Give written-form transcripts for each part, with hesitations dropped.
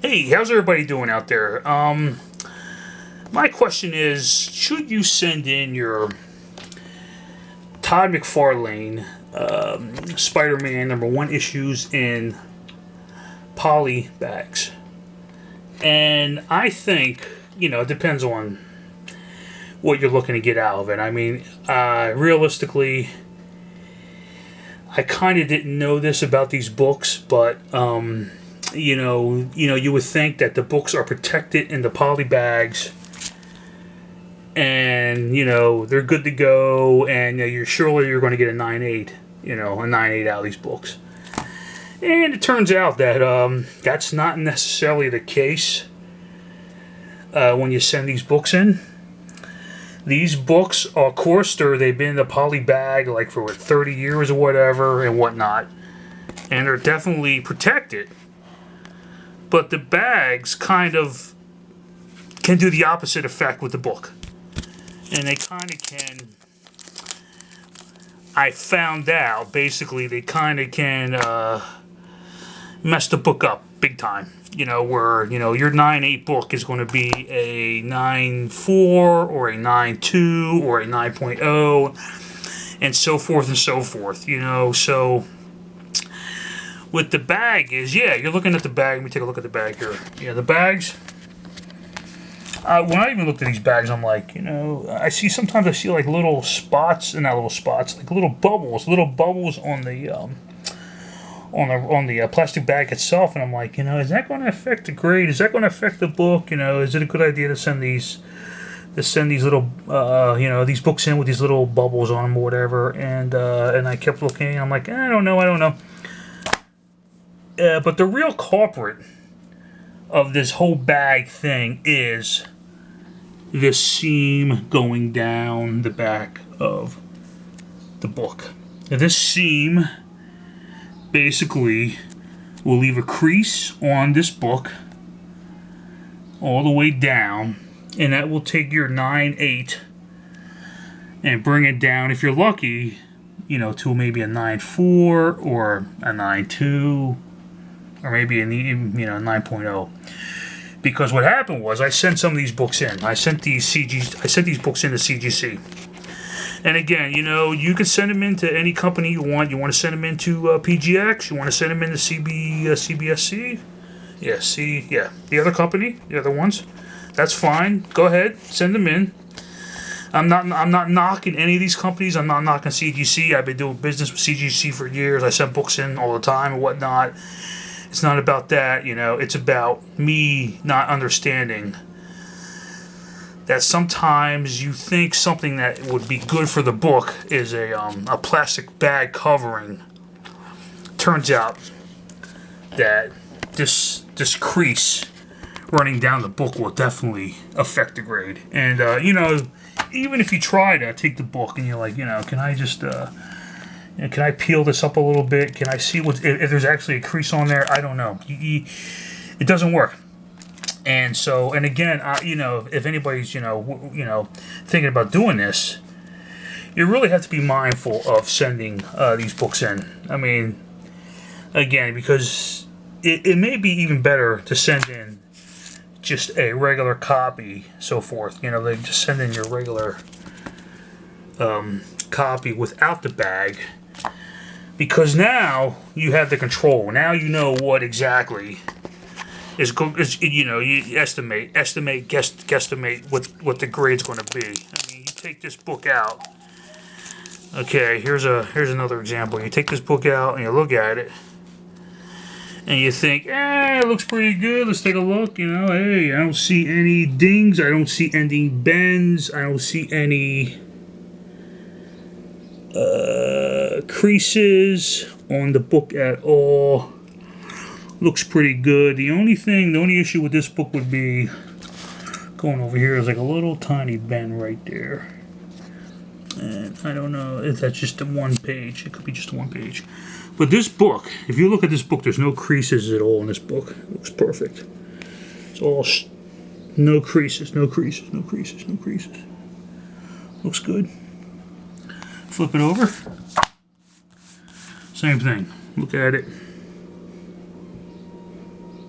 Hey, how's everybody doing out there? My question is, should you send in your Todd McFarlane SpiderMan #1 issues in PolyBags? And I think, it depends on what you're looking to get out of it. I mean, realistically, I kind of didn't know this about these books, but you would think that the books are protected in the poly bags, and they're good to go, and you're going to get a 9.8, a 9.8 out of these books. And it turns out that that's not necessarily the case when you send these books in. These books, of course, they've been in the poly bag like for 30 years or whatever and whatnot, and they're definitely protected. But the bags kind of can do the opposite effect with the book, and they kind of can. I found out basically they kind of can mess the book up big time. Where your 9.8 book is going to be a 9.4 or a 9.2 or a 9.0, and so forth and so forth. So with the bag you're looking at the bag. Let me take a look at the bag here. Yeah, the bags. When I even looked at these bags, I'm like, sometimes I see like little spots, and not little spots, like little bubbles on the plastic bag itself, and I'm like, is that going to affect the grade? Is that going to affect the book? Is it a good idea to send these little, these books in with these little bubbles on them or whatever? And I kept looking. I'm like, I don't know. But the real culprit of this whole bag thing is this seam going down the back of the book. Now, this seam basically will leave a crease on this book all the way down, and that will take your 9.8 and bring it down, if you're lucky, to maybe a 9.4 or a 9.2 or maybe a 9.0. Because what happened was I sent some of these books in. I sent these books into CGC. And again, you can send them into any company you want. You want to send them into PGX. You want to send them into CBSC. The other company, the other ones. That's fine. Go ahead, send them in. I'm not knocking any of these companies. I'm not knocking CGC. I've been doing business with CGC for years. I send books in all the time and whatnot. It's not about that. It's about me not understanding that sometimes you think something that would be good for the book is a plastic bag covering. Turns out that this crease running down the book will definitely affect the grade. And even if you try to take the book and you're like, can I just can I peel this up a little bit? Can I see if there's actually a crease on there? I don't know. It doesn't work. And so, and again, if anybody's, thinking about doing this, you really have to be mindful of sending these books in. I mean, again, because it may be even better to send in just a regular copy, so forth. They just send in your regular copy without the bag, because now you have the control. Now you know what exactly is you estimate, guesstimate what the grade's going to be. I mean, you take this book out. Okay, here's another example. You take this book out and you look at it, and you think, it looks pretty good. Let's take a look. Hey, I don't see any dings. I don't see any bends. I don't see any creases on the book at all. Looks pretty good. The only issue with this book would be going over here is like a little tiny bend right there. And I don't know if that's just a one page. It could be just one page. But this book, if you look at this book, there's no creases at all in this book. It looks perfect. It's all no creases. Looks good. Flip it over. Same thing. Look at it.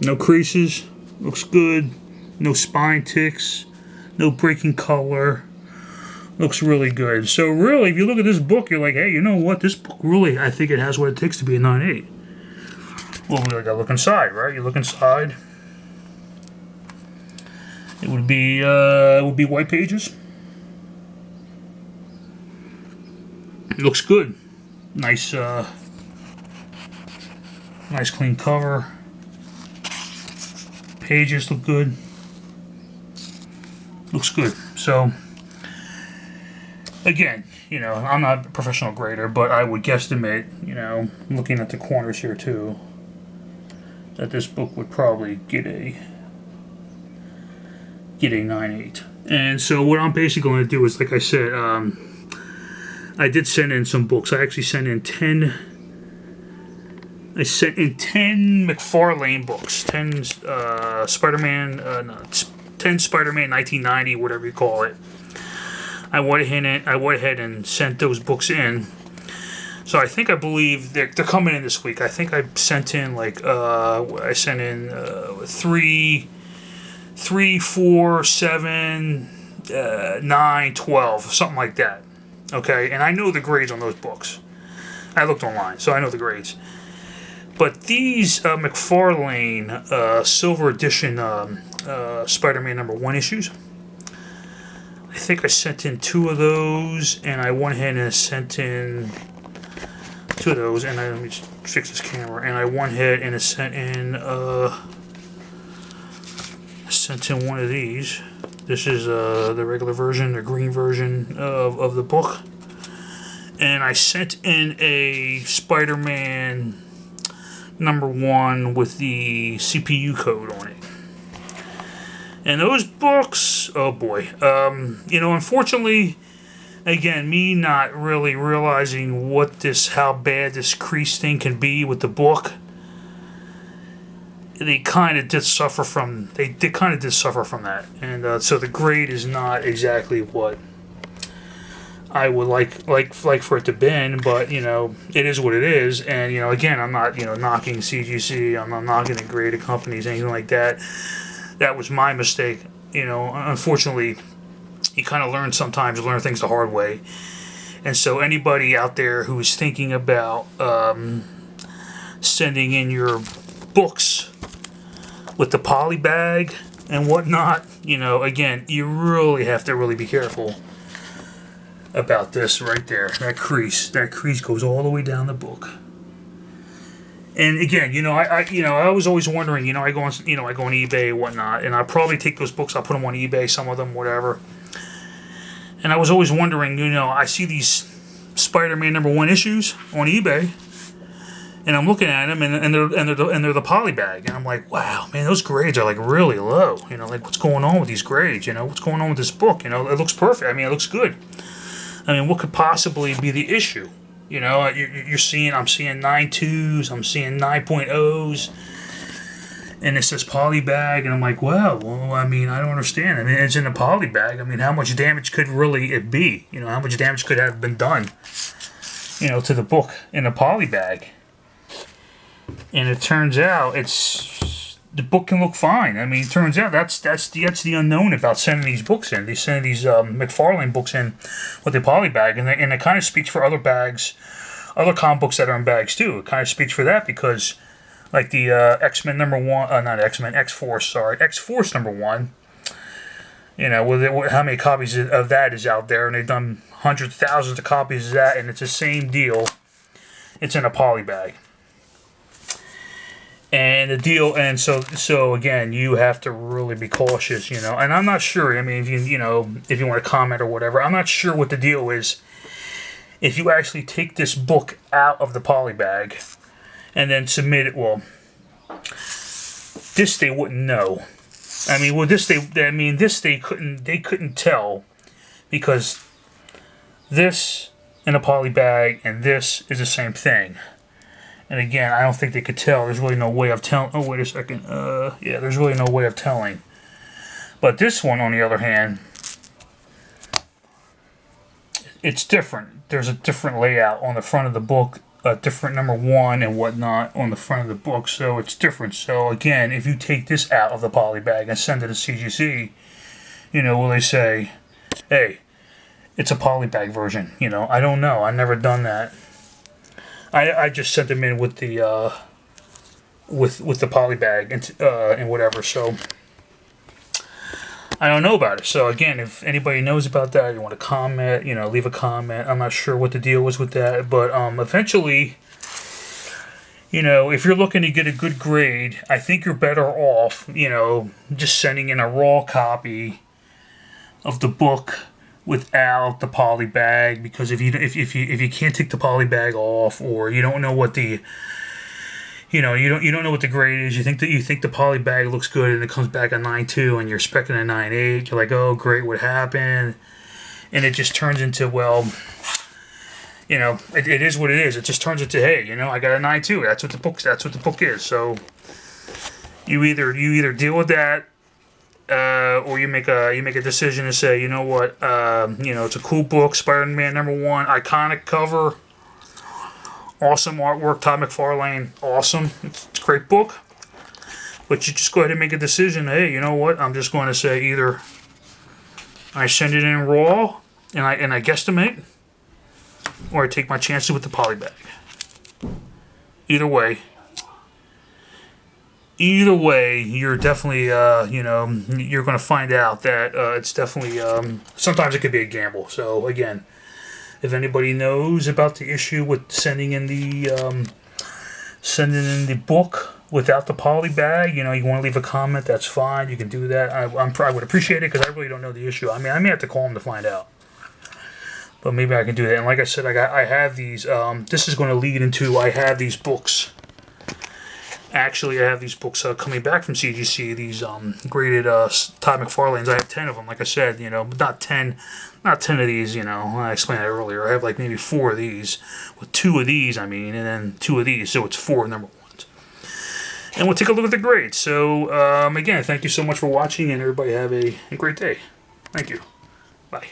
No creases. Looks good. No spine ticks. No breaking color. Looks really good. So really, if you look at this book, you're like, hey, you know what? This book really, I think it has what it takes to be a 9.8. Well, we gotta look inside, right? You look inside. It would be white pages. It looks good. Nice, nice clean cover. Pages look good. Looks good. So, again, you know, I'm not a professional grader, but I would guesstimate, you know, looking at the corners here too, that this book would probably get a 9.8. And so what I'm basically going to do is, like I said, I did send in some books. I actually sent in 10. I sent in 10 McFarlane books, 10 SpiderMan, 10 SpiderMan 1990, whatever you call it. I went ahead and sent those books in. So I believe they're coming in this week. I think I sent in like 3, 4, 7, 9, 12, something like that. Okay, and I know the grades on those books. I looked online, so I know the grades. But these McFarlane Silver Edition Spider-Man #1 issues, I think I sent in 2 of those, and I went ahead and sent in 2 of those, and let me just fix this camera, and I went ahead and sent in one of these. This is the regular version, the green version of the book, and I sent in a Spider-Man #1 with the CPU code on it. And those books, oh boy, you know, unfortunately, again, me not really realizing how bad this crease thing can be with the book, they kind of did suffer from that, and so the grade is not exactly what I would like for it to been, but you know, it is what it is. And you know, again, I'm not, you know, knocking CGC, I'm not knocking the graded companies, anything like that. That was my mistake. You know, unfortunately, you kind of learn things the hard way. And so anybody out there who is thinking about sending in your books with the PolyBag and whatnot, you know, again, you really have to really be careful about this right there. That crease goes all the way down the book. And again, you know, I was always wondering, you know, I go on eBay and whatnot, and I probably take those books, I'll put them on eBay, some of them, whatever. And I was always wondering, you know, I see these Spider-Man #1 issues on eBay, and I'm looking at them, and they're the PolyBag, and I'm like, wow, man, those grades are like really low. You know, like what's going on with these grades? You know, what's going on with this book? You know, it looks perfect. I mean, it looks good. I mean, what could possibly be the issue? You know, I'm seeing 9.2s, I'm seeing 9.0s, and it says PolyBag, and I'm like, well, I mean, I don't understand. I mean, it's in a PolyBag. I mean, how much damage could really it be? You know, how much damage could have been done, you know, to the book in a PolyBag? And it turns out the book can look fine. I mean, it turns out that's the unknown about sending these books in. They send these McFarlane books in with the PolyBag, and it kind of speaks for other bags, other comic books that are in bags too. It kind of speaks for that because, like the X-Men #1, not X-Men, X-Force #1. You know, with how many copies of that is out there, and they've done hundreds, thousands of copies of that, and it's the same deal. It's in a PolyBag. And the deal, and so again, you have to really be cautious, you know. And I'm not sure. I mean, if you want to comment or whatever, I'm not sure what the deal is. If you actually take this book out of the PolyBag and then submit it, well, this they wouldn't know. I mean, well, this they couldn't tell, because this in a PolyBag and this is the same thing. And again, I don't think they could tell. There's really no way of telling. Oh, wait a second. Yeah, there's really no way of telling. But this one, on the other hand, it's different. There's a different layout on the front of the book a different number 1 and whatnot on the front of the book, so it's different. So again, if you take this out of the PolyBag and send it to CGC, you know, will they say, hey, it's a PolyBag version? You know, I don't know. I've never done that. I just sent them in with the with the PolyBag and whatever. So I don't know about it. So again, if anybody knows about that, you want to comment, you know, leave a comment. I'm not sure what the deal was with that, but eventually, you know, if you're looking to get a good grade, I think you're better off, you know, just sending in a raw copy of the book without the PolyBag, because if you can't take the PolyBag off, or you don't know what the you don't know what the grade is. You think the PolyBag looks good, and it comes back a 9.2, and you're expecting a 9.8. You're like, oh great, what happened? And it just turns into, well, you know, it is what it is. It just turns into, hey, you know, I got a 9.2. That's what the book is. So you either deal with that, or you make a decision to say, you know what, you know, it's a cool book, SpiderMan #1, iconic cover. Awesome artwork, Todd McFarlane, awesome. It's a great book. But you just go ahead and make a decision. Hey, you know what? I'm just going to say either I send it in raw and I guesstimate, or I take my chances with the PolyBag. Either way, you're definitely, you know, you're going to find out that it's definitely, sometimes it could be a gamble. So again, if anybody knows about the issue with sending in the book without the PolyBag, you know, you want to leave a comment, that's fine. You can do that. I would appreciate it, because I really don't know the issue. I mean, I may have to call them to find out, but maybe I can do that. And like I said, I have these. This is going to lead into, I have these books. Actually, I have these books coming back from CGC. These graded Todd McFarlane's. I have 10 of them. Like I said, you know, but not 10 of these. You know, I explained that earlier. I have like maybe 4 of these, with 2 of these. I mean, and then 2 of these. So it's 4 number 1s. And we'll take a look at the grades. So again, thank you so much for watching, and everybody have a great day. Thank you. Bye.